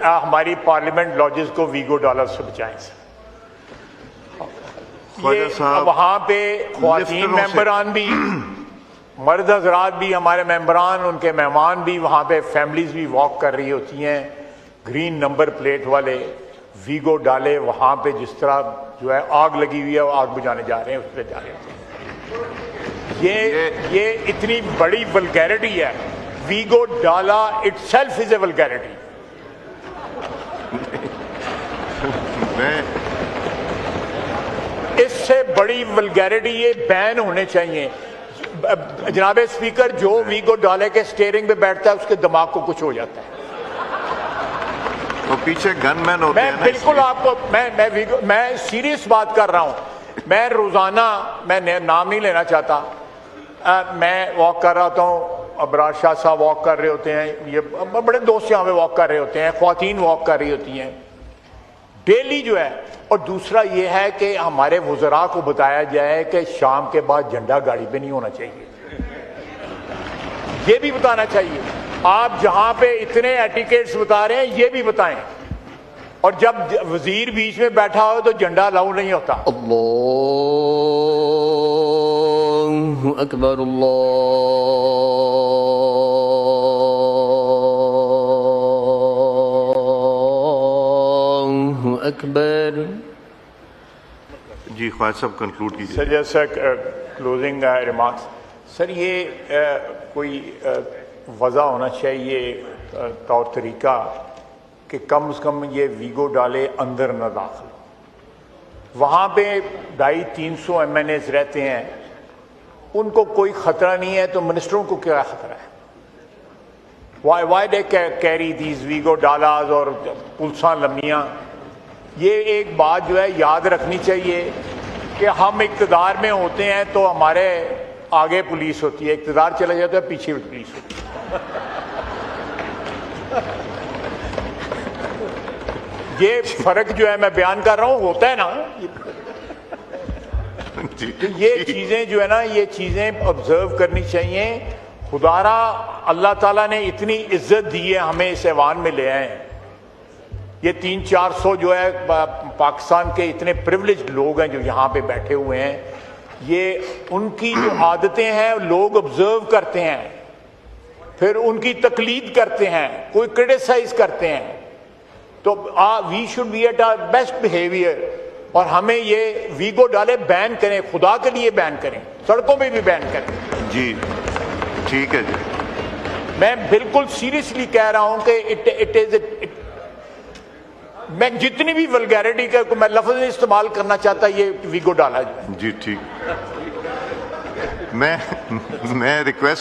हमारी parliament lodges को we go dollar से बचाएं सर। वहां पे ख्वातीन मेंबरान भी, मर्द हजरात भी, हमारे मेंबरान, उनके मेहमान भी, वहां पे फैमिलीज भी वॉक कर रही होती हैं, ग्रीन नंबर प्लेट वाले वीगो डाले वहां पे, जिस तरह जो है आग लगी हुई है वो आग बुझाने जा रहे हैं, उस पर जा रहे होते हैं। ये इतनी बड़ी वल्गैरिटी है। वीगो डाला इटसेल्फ इज ए वल्गैरिटी। इससे बड़ी वल्गैरिटी ये बैन होने चाहिए। जनाब स्पीकर, जो वीगो डाले के स्टीयरिंग पे बैठता है उसके दिमाग को कुछ हो जाता है। वो पीछे गनमैन होते हैं। मैं बिल्कुल आपको मैं सीरियस बात कर रहा हूं। मैं रोजाना, मैं नाम नहीं लेना चाहता, मैं वॉक कर रहा हूँ, अबरार शाह साहब वॉक कर रहे होते हैं, ये बड़े दोस्त यहाँ पे वॉक कर रहे होते हैं, ख्वातीन वॉक कर रही होती हैं डेली जो है। और दूसरा ये है कि हमारे वुज़रा को बताया जाए कि शाम के बाद झंडा गाड़ी पे नहीं होना चाहिए, ये भी बताना चाहिए। आप जहां पे इतने एटिकेट्स बता रहे हैं ये भी बताएं। और जब वजीर बीच में बैठा हो तो झंडा अलाउ नहीं होता। अल्लाहु अकबर, अल्लाहु अकबर। जी ख्वाजा साहब कंक्लूड कीजिए। सर, जैसा क्लोजिंग रिमार्क्स, सर ये कोई वजह होना चाहिए, तौर तरीका कि कम से कम ये वीगो डाले अंदर न दाखिल। वहाँ पे 250-300 MNAs रहते हैं, उनको कोई खतरा नहीं है, तो मिनिस्टरों को क्या खतरा है? वाई दे कैरी दीज वीगो डालाज और पुलसा लम्बियाँ? ये एक बात जो है याद रखनी चाहिए कि हम इक़्तिदार में होते हैं तो हमारे आगे पुलिस होती है, इक़्तिदार चला जाता है पीछे पुलिस होती है। ये फर्क जो है मैं बयान कर रहा हूं, होता है ना। तो ये चीजें जो है ना, ये चीजें ऑब्जर्व करनी चाहिए। खुदारा अल्लाह ताला ने इतनी इज्जत दी है हमें, इस ऐवान में ले आए। ये 300-400 जो है पाकिस्तान के इतने प्रिविलेज्ड लोग हैं जो यहाँ पे बैठे हुए हैं, ये उनकी जो आदतें हैं लोग ऑब्जर्व करते हैं, फिर उनकी तकलीद करते हैं, कोई क्रिटिसाइज करते हैं। तो we should be at our best behaviour. और हमें ये वीगो डाले बैन करें, खुदा के लिए बैन करें, सड़कों पे भी बैन करें। जी ठीक है जी। मैं बिल्कुल सीरियसली कह रहा हूं कि मैं जितनी भी वल्गैरिटी का मैं लफ्ज नहीं इस्तेमाल करना चाहता, ये वीगो डाला जी ठीक। मैं रिक्वेस्ट